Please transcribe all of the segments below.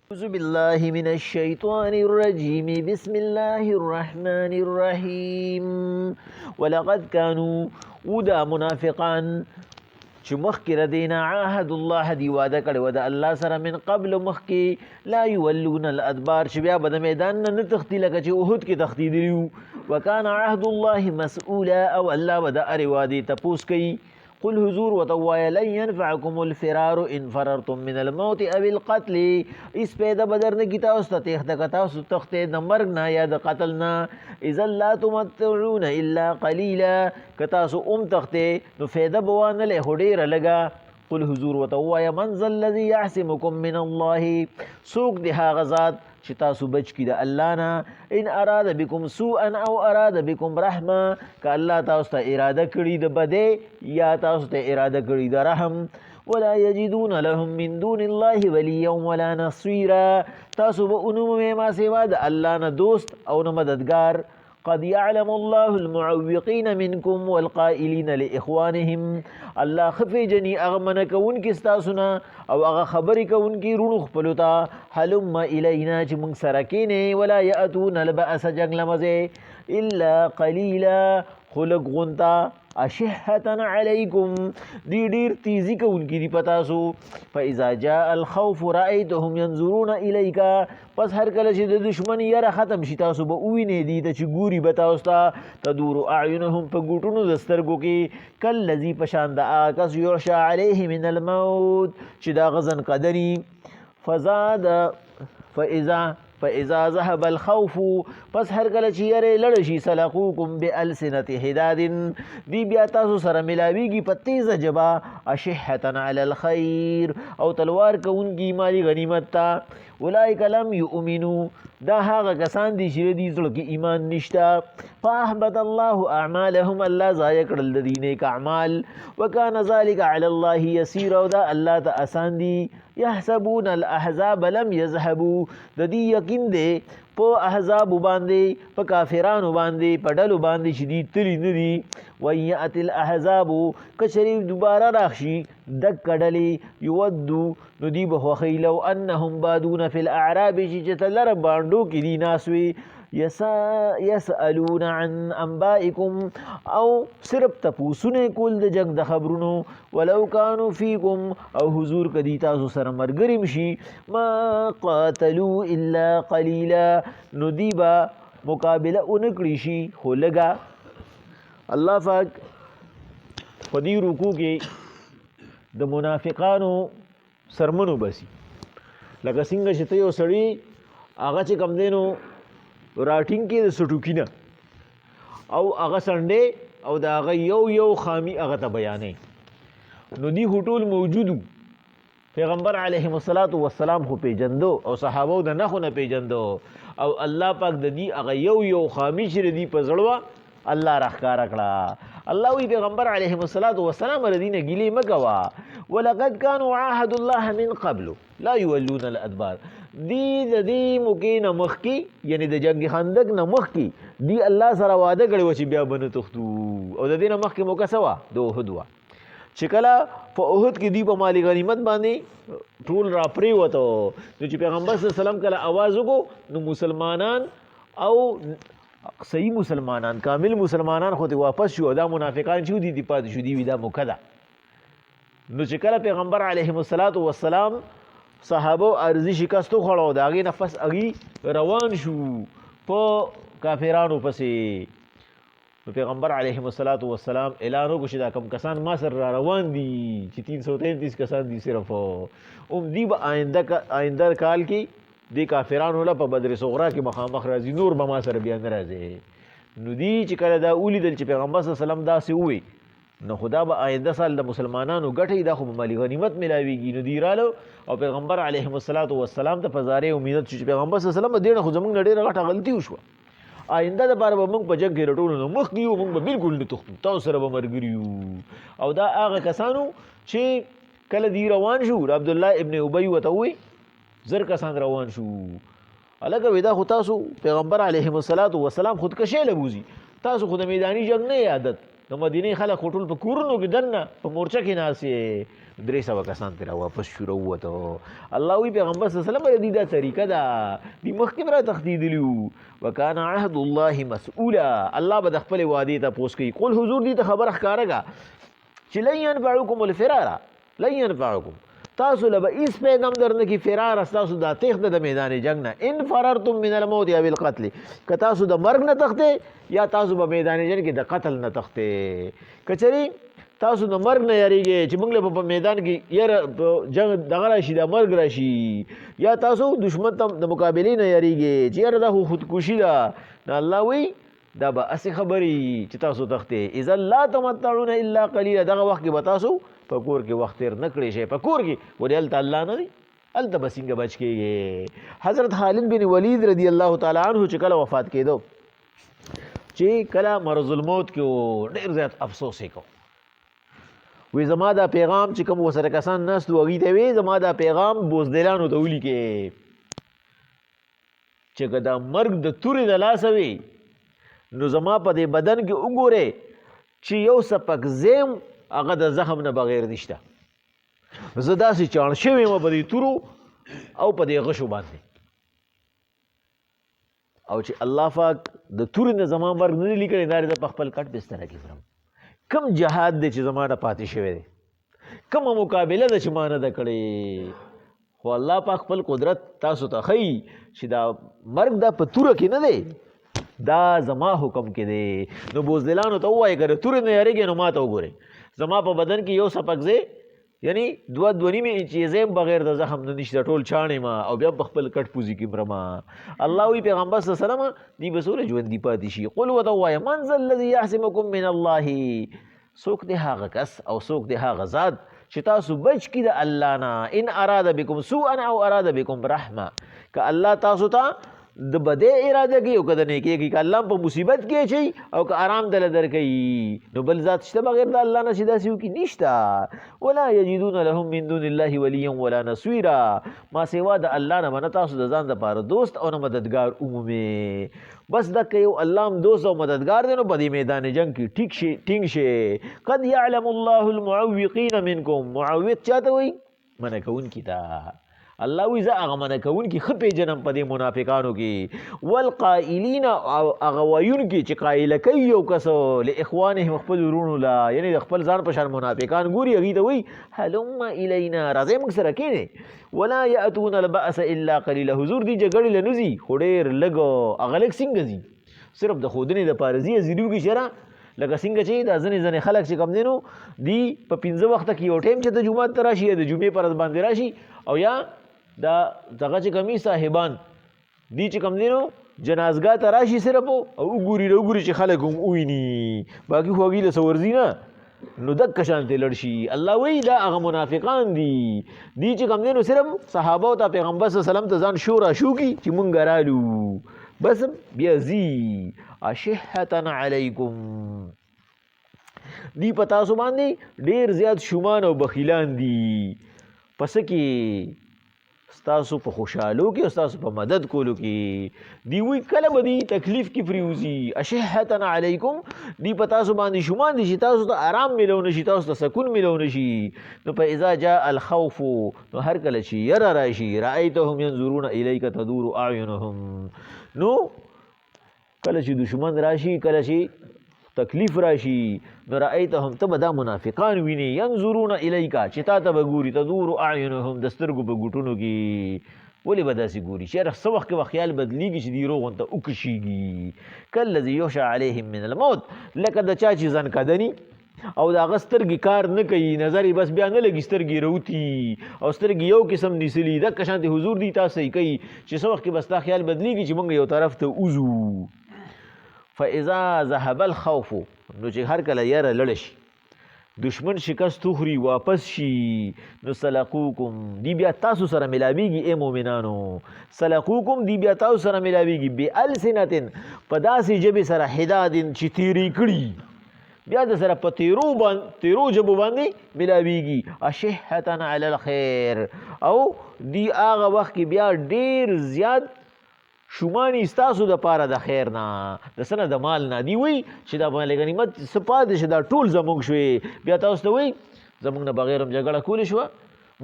أعوذ بالله من الشيطان الرجيم بسم الله الرحمن الرحيم ولقد كانوا ودا منافقان چې مخکې ردینا عهد الله دی واده کړی و د الله سره من قبل مخکې لا یولون الادبار چې بیا به د میدان نه تختی لکه چې احد کې تختیدلی وو وکان عهد الله مسؤولا او الله به د هرې وادې تپوس کوي قل حضور وتوایا لن ينفعكم الفرار ان فررتم من الموت او القتل اس پیدا بدر نه کی تاسو ته تخته کتا سو تخته د مرګ نه یا د قتل نه اذا لا تمتعون الا قليلا کتا سو تخته نو فایده بوانه له هډیر لگا قل حضور وتوایا من ذا الذي يعصمكم من الله سوق ده غزاد چې تاسو بچ کی د الله نه ان اراده بكم سوءا او اراده بكم رحمه ک الله تاسو ته اراده کړی د بده یا تاسو ته اراده کړی د رحم ولا يجدون لهم من دون الله وليا ولا نصيرا تاسو به انوم ما سوا د الله نه دوست او نه مددگار قد يعلم الله المعوقين منكم والقائلين لإخوانهم الله خفي جني اغمن كون کی استاسنا او هغه خبرې کون کی رونو خپلوتا حلم الینا چې موږ سره کینه ولا ياتون الباس جنگ لمزه الا قليلا خلق غنتا اشحتن علیکم دی ډیر تیزی کوونکی دی پتا سو فاذا جاء الخوف رايتهم ينظرون اليك پس هر کله چې د دشمن یره ختم شي تاسو به ویني دي ته چې ګوري به تاسو ته تدور اعینهم په ګوټونو د سترګو کې کلذي پشان د آکس یوشا علیه من الموت چې دا غزن قدري فزاد فاذا ذهب الخوف پس هر کله چې یره لړ شي سلقوکم بالسنه حداد دی بیا تاسو سره ملاویږي په تیزه جبا اشحتن علی الخير او تلوار کوونکی مالی غنیمت تا اولئک لم یؤمنوا دا هغه کسان دي چې دې زړه کې ایمان نشتا فاحبط الله اعمالهم الله ضایع کړل د دې نیک اعمال وکانه ذلک علی الله یسیر او دا الله ته آسان دي يحسبون الاحزاب لم يذهبوا د دې یقین دی په احزاب باندې په کافرانو باندې په ډلو باندې چې دي تلی نه دي ويات الاحزاب کشری دوباره راشي د کډلې یودو نو دی به خیلو انهم بادون فی الاعراب چې تلر باندو کې دي ناسوي يسألون عن انبائكم او صرف تپوسونه کول د جنگ د خبرونو ولو كانوا فيكم او حضور کدی تاسو سره مرګریم شي ما قاتلوا الا قليلا ندیبا مقابله اونکړي شي خو لګا الله پاک په دې رکوع کې د منافقانو سرمنو بسی لکه څنګه چې ته یو سړی هغه چې کم دینو راټینګ کې د سټوکینه او هغه سنډې او د هغه یو خامی هغه ته بیانې نو دی هټول موجودو پیغمبر علیه الصلاۃ والسلام خو پیجندو او صحابه د نخو نه پیجندو او الله پاک د دې هغه یو خامی چې دی په زړه الله راخکار کړه الله وی پیغمبر علیه الصلاۃ والسلام ردینه ګلی مکوا ولقد كانوا عهد الله من قبل لا يولون الادبار دی د دې موکې نه مخکې یعنی د جنگ خندق نه مخکې دی الله سره وعده کړی و چې بیا بنه تختو او د دې نه مخکې موکه سوا د احد وا چې کله په احد کې دی په مالی غنیمت باندې ټول را پری وته نو چې پیغمبر صلی الله علیه وسلم کله आवाज وکړو نو مسلمانان او صحیح مسلمانان کامل مسلمانان خو ته واپس شو دا منافقان چې دي پاتې شو دی دا موکده نو چې کله پیغمبر علیه الصلاۃ والسلام صحابه ارزی شکستو خړو داغه نفس اغي روان شو په کافرانو پسې پیغمبر علیه الصلاۃ والسلام اعلان وکړ چې دا کم کسان ما سره روان دي چې 333 کسان دي صرف دی به آینده کال کې دی کافرانو له په بدر صغرا کې مخامخ راځي نور به ما سره بیا نه راځي نو دی چې کله دا اولیدل چې پیغمبر صلی الله علیه وسلم دا سی وی نو خدا به آینده سال د مسلمانانو ګټي دا خو مالی غنیمت ملاویږي نو دی رالو او پیغمبر علیه الصلاۃ والسلام ته فزاره امید چې پیغمبر صلی الله علیه وسلم دې خو زمونږ ډېره غټه غلطي وشوه آینده د بار به موږ په جنگ کې رټولو نو مخ کیو موږ به بالکل نه تختو تاسو سره به مرګریو او دا هغه کسانو چې کله دی روان شو عبد الله ابن ابي وتوي زر کسان روان شو الګه ودا خو تاسو پیغمبر علیه الصلاۃ والسلام خودکشي لبوزي تاسو خود میدانی جنگ نه عادت د مدینې خلک خو ټول په کورونو کې دننه په مورچه کې ناست یې 300 کسان ترې واپس شو راووته الله وی پیغمبر صلی الله علیه وسلم باندې دا طریقه ده دی مخکې را تختیدلی وو وکان عهد الله مسؤولا الله به د خپل وعدې تپوس کوي قل حضور دې ته خبره ښکاره کړه چې لن ينفعكم الفرار لن ينفعكم تاسو له به هیڅ پیغام درنه کې فرار ستاسو دا تېښته د میدان جنګ نه ان فررتم من الموت یا بالقتل که تاسو د مرګ نه تښتې یا تاسو به میدان جنګ کې د قتل نه تښتې که چېرې تاسو د مرګ نه یریږئ چې موږ له په میدان کې یاره جنګ دغه راشي دا مرګ راشي یا تاسو دشمن ته د مقابلې نه یریږئ چې یاره دا خو خودکشي ده نو الله وایي دا به هسې خبرې چې تاسو تښتې اذا لا تمتعون الا قلیلا دغه وخت کې به تاسو په کور کې وخت تېر نه کړی شئ په کور کې ولې هلته الله نه دی هلته به څنګه بچ کېږي حضرت خالد بن ولید رضی الله تعالی عنه چې کله وفات کېدو چې کله مرض الموت کې و ډېر زیات افسوس یې کو وی زما دا پیغام چې کوم ورسره کسان ناست وو هغوی ته وی زما دا پیغام بوزدلانو ته ولیکې چې که دا مرګ د تورې د لاسه وي نو زما په دې بدن کې وګورئ چې یو سپک زیم هغه د زخم نه بغیر نشته زه داسې چاڼ شوی یم په دې تورو او په دې غشو باندې او چې الله پاک د تورې نه زما مرګ نه دی لیکلی دا زه په خپل کټ بستره کې خورم کم جهاد دی چې زما نه پاتې شوی دی کومه مقابله ده چې ما نه ده کړې خو الله پاک خپل قدرت تاسو ته ښیي چې دا مرګ دا په توره کې نه دی دا زما حکم کې دی نو بوزدلانو ته ووایي که د تورې نه یارېږئ نو ما ته وګورئ زما په بدن کې یو سپک ځای یعنی دوه نیمې انچې ځای بغیر د زخم نه نشته ټول چاڼې ما او بیا په خپل کټ پوزي کې مرمه الله وی پیغمبر صلی الله علیه وسلم دوی به څومره ژوندي پاتې شي قل ورته ووایه من ذا الذي یعصمکم من الله څوک دی هغه کس او څوک دی هغه ذات چې تاسو بچ کړي د الله نه ان اراد بکم سوءا او اراد بکم رحمه که الله تاسو ته د بدې اراده کوي او که د نیکۍ کوي که الله په مصیبت کې اچوي او که آرام دله درکوي نو بل ذات شته بغیر د الله نه چې داسې وکړي نشته ولا یجدون لهم من دون الله ولیا ولا نصیرا ما سوا د الله نه به نه تاسو د ځان دپاره دوست او نه مددګار ومومې بس دکه یو الله هم دوست او مددګار دی نو په دې میدان جنګ کې ټینګ شي قد یعلم الله المعوقین منکم معوق چاته وایي منع کوونکي ته الله وی زه هغه منع کوونکي ښه پېژنم په دې منافقانو کې والقائلین او هغه ویونکي چې قایله کوي یو کس لاخوانهم خپل ورونو له یعنې د خپل ځان په شان منافقان ګوري هغوی ته وایي هلم الینا راځئ موږ سره کښېنئ ولا یأتون البأس الا قلیلا حضور دې جګړې له نه ځي خو ډېر لږ هغه لږ څنګه ځي صرف د ښودنې دپاره ځي زیري وکړي شره لکه څنګه چې دا ځینې خلک چې کوم دی نو دی په 15 وخته کې یو ټایم چې د جومات ته راشي یا د جمعې پر ورځ باندې راشي او یا دا دغه چې کمی صاحبان دی چې کوم دی نو جنازګاه ته راشي صرف او وګوري چې خلک هم وویني باقي خو هغوی له څه ورځي نه نو دکه شانتې لړ شي الله وایي دا هغه منافقان دي چې کوم دی نو صرف صحابو ته پیغمبر صلی الله علیه وسلم ته ځان شو راشو کي چې مونږ رالو بس بیا ځي اشحة علیکم دی په تاسو باندې ډېر زیات شومان او بخیلان دي پس کې ستاسو په خوشحالو کې او ستاسو په مدد کولو کې دی وی کله به دی تکلیف کې پریوزي اشحة علیکم دی په تاسو باندې شومان دي چې تاسو ته آرام میلو نشي تاسو ته سکون میلو نشي نو په اذا جاء الخوف نو هر کله چې یره راشي رأیتهم ینظرون الیک تدور اعینهم نو کله چې دشمن راشي کله چې تکلیف راشي نو رأیتهم ته به دا منافقان ویني ینظرون الیکا چې تا ته به ګوري تدور اعینهم د سترګو په ګوټونو کې ولې به داسې ګوري چې څه وخت کې به خیال بدلیږي چې دی روغ ورته وکشېږي کالذي یغشى علیهم من الموت لکه د چا چې ځنکدني او د هغه سترګې کار نه کوي نظر یې بس بیا نه لګي سترګې روتي او سترګې یو قسم نیسلي دکه شانتې حضور دی تا صحیح کوي چې څه وخت کې بس تا خیال بدلیږي چې موږ یو طرف ته وځو فاذا ذهب الخوف نو چې هر کله یاره لړه شي دشمن شکست وخوري واپس شي نو سلقوکم دی بیا تاسو سره ملاویږي ای مؤمنانو سلقوکم دی بیا تاسو سره ملاویږي بألسنة په داسې ژبې سره حدادن چې تیری کړي بیا د سره په تیرو ژبو باندې ملاویږي اشحة علی الخیر او دی هغه وخت کې بیا ډیر زیات شومانی ستاسو د پاره د خیر نه د څه نه د مال نه دی وایي چې دا مال غنیمت څه پاتې شي دا ټول زموږ شوې بیا تاسو ته وایي زموږ نه بغیر هم جګړه کولی شوه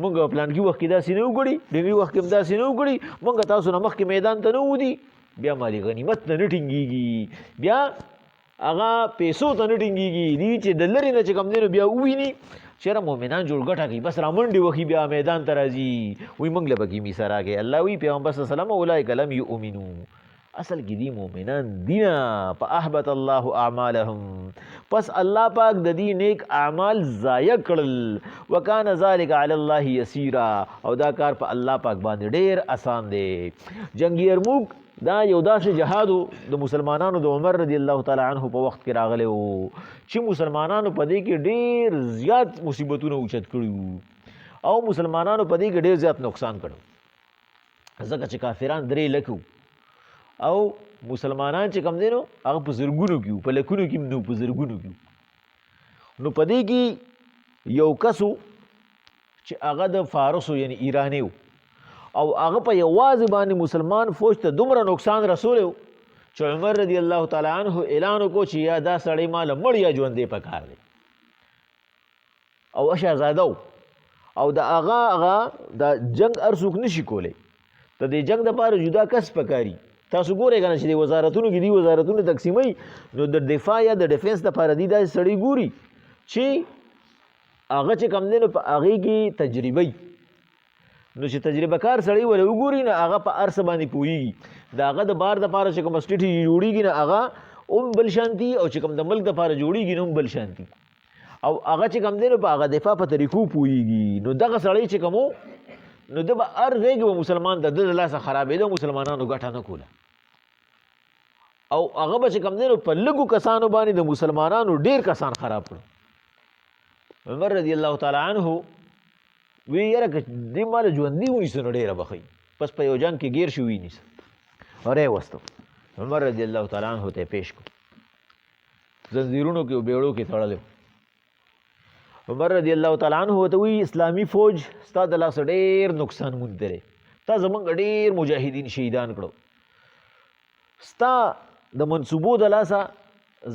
مونږ په پلانکي وخت کې داسې نه وګړي ډېری وخت کې هم داسې نه وګړي مونږ تاسو نه مخکې میدان ته نه ودي بیا مالي غنیمت ته نه ټینګېږي بیا هغه پیسو ته نه ټینګېږي دي چې د لرې نه چې کوم دی نو بیا وویني چېره مؤمنان جوړ ګټه کوي بس رامنډې وهي بیا میدان ته راځي وایي موږ له پکې میسه راکړې الله وایي پیغمبر صلی الله علیه وسلم اولئک لم یؤمنو اصل کې دی مؤمنان دي نه فاحبط الله اعمالهم پس الله پاک د دې نیک اعمال ضایع کړل وکانه ذلک علی الله یسیرا او دا کار په الله پاک باندې ډېر آسان دی جنگ یرموک دا یو داسې جهادو د مسلمانانو د عمر رضی الله تعالی عنه په وخت کې راغلی و چې مسلمانانو په دې کې ډېر زیات مصیبتونه اوچت کړي وو او مسلمانانو په دې کې ډېر زیات نقصان کړو ځکه چې کافران 3 لکه او مسلمانان چې کم دی نو هغه په زرګونو کې په لکونو کې نو په زرګونو کې نو په دې کې یو کسو چې هغه د فارسو یعنی ایرانی و او هغه په یوازې باندې مسلمان فوج ته دومره نقصان رسولی و چې عمر رضی الله تعالی عنه اعلان وکړو چې یا دا سړی ماله مړ یا ژوندی پکار دی او شهزاده او د هغه د جنگ هر څوک نشي کولی د دې جنگ دپاره جدا کس پکاري تاسو ګورئ که نه چې د وزارتونو کې دي وزارتونه تقسیموي نو د دفاع یا د ډیفینس دپاره دي داسې سړی ګوري چې هغه چې کوم دی نو په هغې کې تجربه نو چې تجربه کار سړی ولې وګوري نو هغه په هر څه باندې پوهېږي د هغه د بار دپاره چې کومه سټیټ جوړېږي نو هغه هم بل شانتي او چې کوم د ملک دپاره جوړېږي نو هم بل شانتي او هغه چې کوم دی نو په هغه دفاع په طریقو پوهېږي نو دغه سړی چې کوم نو د به هر ځای کې به مسلمان د ده د لاسه خرابېده مسلمانانو ګټه نه کوله او هغه به چې کوم دی نو په لږو کسانو باندې د مسلمانانو ډېر کسان خراب کړو عمر رضی الله تعالی عنه وی یاره که دې ماله ژوندي ونیسو نو ډېره به ښه پس په یو جنګ کې ګیر شي وینیسه اور یې وستو عمر رضی الله تعالی عنه ته یې پیش کړو زنځیرونو کې او بیړو کې تړلی عمر رضی الله تعالی عنه ورته وایي اسلامي فوج ستا د لاسه ډېر نقصان موندلی تا زموږ ډېر مجاهدین شهیدان کړو ستا د منصوبو د لاسه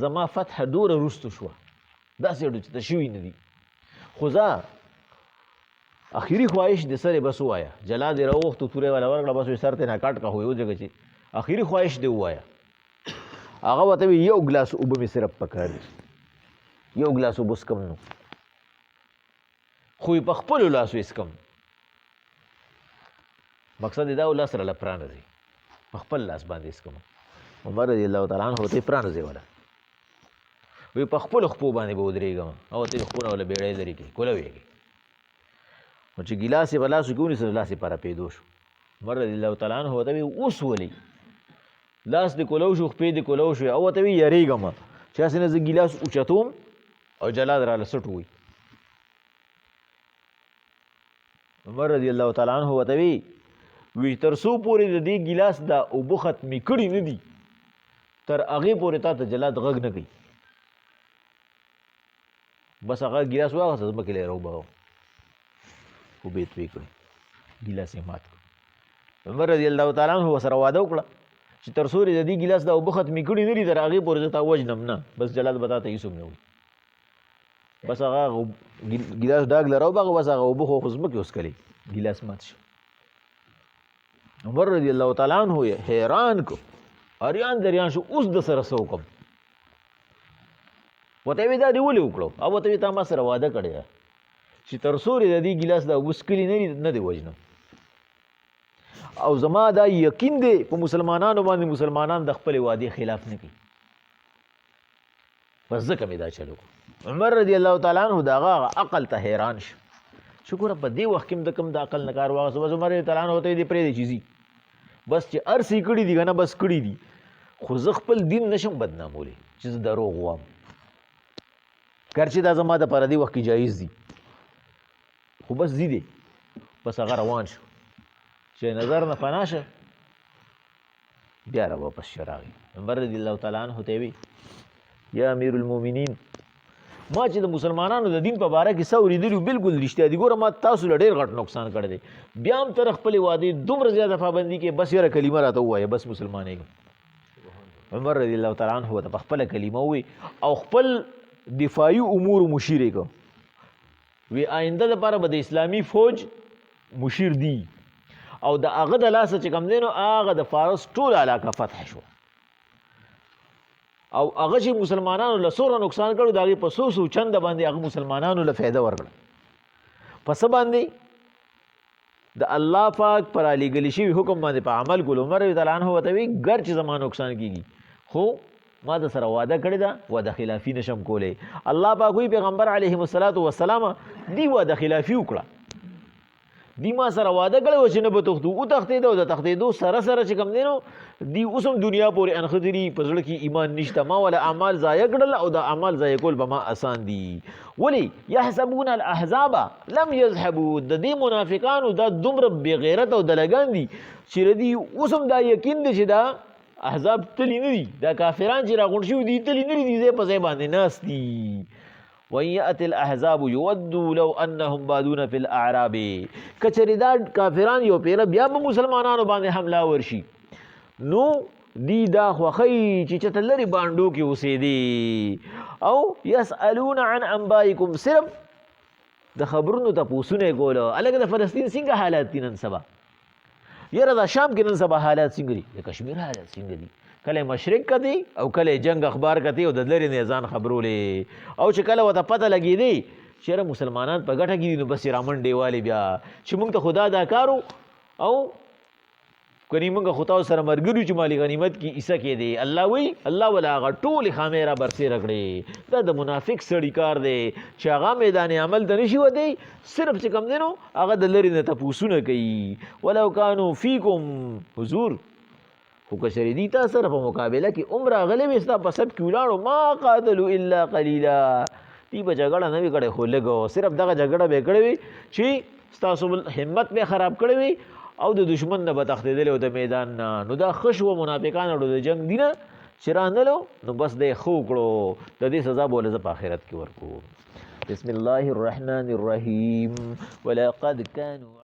زما فتح دوره وروستو شوه داسې ډوچته شوي نه دي خو زه اخري خواهش د سره بس ووایه جلا دې راوغوښتو تورې والا ورکړه بس وایي سر ته نه کاټ کا خو یو ځای چې اخري خواهش دې ووایه هغه ورته وایي یو ګلاس اوبه مې صرف پکار دي یو ګلاس اوبه څکم نو خو یې په خپلو لاسو یې څکم مقصد یې دا و لاس راله پرانځي په خپل لاس باندې څکم عمر رضی الله تعالی عنه ورته یې پرانځي وله وی په خپلو خپو باندې به ودرېږم او ورته یې خپونه وله بیړۍ لرې کړي کولویږي نو چې ګیلاس یې په لاسو کې ونیسه لاس یې پاره پیدو شو عمر رضی الله تعالی عنه ورته وی اوس ولې لاس دې کولو شو خپې دې کولو شو او ورته وی یریږم چې هسې نه زه ګیلاس اوچتوم او جلاد راله سټ ووي عمر رضی الله تعالی عنه ورته وی تر څو پورې د دې ګیلاس دا اوبه ختمې کړي نه دي تر هغې پورې تا ته جلاد غږ نه کوي بس هغه ګیلاس واخېسته ځمکې له یې راوبغه خو به یې توی کړی ګیلاس یې مات کړ عمر رضی الله تعالی عنه ورسره واده وکړه چې تر څو د دې ګیلاس دا اوبه ختمې کړي نه دي تر هغې پورې زه تا وژنم نه بس جلاد به تا ته هېڅوک نه وي بس هغه ګیلاس ډاګ له راوبغه بس هغه اوبه خو ځمکې وڅکلې ګیلاس مات شو عمر رضی الله تعالی عنه یې حیران کړو اریان دریان شو اوس د سره څه وکړم ورته وی دا دې ولې وکړو او ورته وی تا ما سره واده کړی ده چې تر څو د دې ګیلاس دا اوبه څکلي نه دی وژنم او زما دا یقین دی په مسلمانانو باندې مسلمانان د خپلې وعدې خلاف نه کوي بس ځکه مې دا چلو عمر رضی الله تعالی عنه د هغه عقل ته حیران شو شکر په دې وخت کې هم د کوم د عقل نه کار واخیستو بس عمر رضی تعالی عنه ته یې دې پرېږدي چې ځي بس چې هر څه یې کړي دي که نه بس کړي دي خو زه خپل دین نشم بدنامولی چې زه دروغ ووایم کرچې دا زما دپاره دې وخت کې جایز دي خو بس ځي دی بس هغه روان شو چې نظر نه فنا شه بیا را واپس شه راغی عمر رضی الله تعالی عنه ته وی یا امیر المؤمنین ما چې د مسلمانانو د دین په باره کې څه اورېدلي بالکل رښتیا دي. ګوره ما تاسو له ډېر غټ نقصان کړی دی، بیا هم تر خپلې وعدې دومره زیاته پابندي کې بس یاره کلمه راته ووایه بس مسلمانېږم. عمر رضی الله تعالی عنه ورته په خپله کلمه ووایي او خپل دفاعي امور مشیر یې کړ، وی آینده دپاره به د اسلامي فوج مشیر دی او د هغه د لاسه چې کوم دی نو هغه د فارس ټوله علاقه فتح شو او هغه چې مسلمانانو له څومره نقصان کړو د هغې په څو چنده باندې هغه مسلمانانو له فایده ورکړه. په څه باندې؟ د الله پاک پر رالیږلي شوي حکم باندې په عمل کولو. عمر رضی الله عنه ورته وایي ګر چې زما نقصان کېږي خو ما د سره وعده کړې ده وعده خلافي نشم کولی. الله پاک وایي پیغمبر علیهم الصلاة والسلام دی وعده خلافي وکړه، دی ما سره وعده کړی و چې نه به تښتو، وتښتېده او د تښتېدو سره سره چې کوم دی نو دی اوس هم دنیا پورې انښتي په زړه کې ایمان نشته. ما ولا اعمال ضایع کړل او د اعمال ضایع کول به ما آسان دي. ولې یحسبون الاحزاب لم یذهبوا، د دې منافقانو دا دومره بې غیرت او دلګان دي چې ردي اوس هم دا یقین دی چې دا احزاب تلي نه دي، دا کافران چې راغونډ شوي دي تلي نه دي، دي ځای په ځای باندې ناست دي. وَإِنْ يَأْتِ الْأَحْزَابُ يُوَدُّوا لَوْ أَنَّهُمْ بَادُونَ فِي الْأَعْرَابِ. کچری دا کافران یو پیره بیا به مسلمانانو باندې حمله ورشي نو دی دا خوښوي چې چېرته لرې بانډو کې اوسېدي او یسألون عن انبائکم، صرف د خبرونو تپوسونه یې کوله هلکه د فلسطین څنګه حالات دي نن سبا، یاره دا شام کې نن سبا حالات څنګه دي، د کشمیر حالات څنګه دي، کله مشرق کتی او کله جنگ اخبار کتی او د لرې نه ځان خبرولې او چې کله ورته پته لګېدی چې یاره مسلمانان په ګټه کې دي نو بس یې رامنډې والې بیا چې موږ ته خدا دا کارو او کنی موږ خو تاسو سره مرګرو چې مالي غنیمت کې عیسه کې دی. الله وایي الله ولا هغه ټولې خامې را برسېره کړې. دا د منافق سړي کار دی چې هغه میدان عمل ته نشي وتی، صرف چې کوم دی نو هغه د لرې نه تپوسونه کوي. ولو کانو فیکم، حضور خو که چېرې دي تا سره په مقابله کې هم راغلی وي ستا په صف کې ولاړو ما قاتلو الا قلیلا، دی به جګړه نه وي کړې خو لږ صرف دغه جګړه به یې کړې وي چې ستاسو همت به خراب کړی وي او د دشمن نه به تښتېدلی او د میدان نه. نو دا ښه شوه منافقان اړو د جنګ دي نه چې رانهلو نو بس دی ښه وکړو، د دې سزا به ولې زه په آخرت کې ورکوم. بسم الله الرحمن الرحیم ولقد كانوا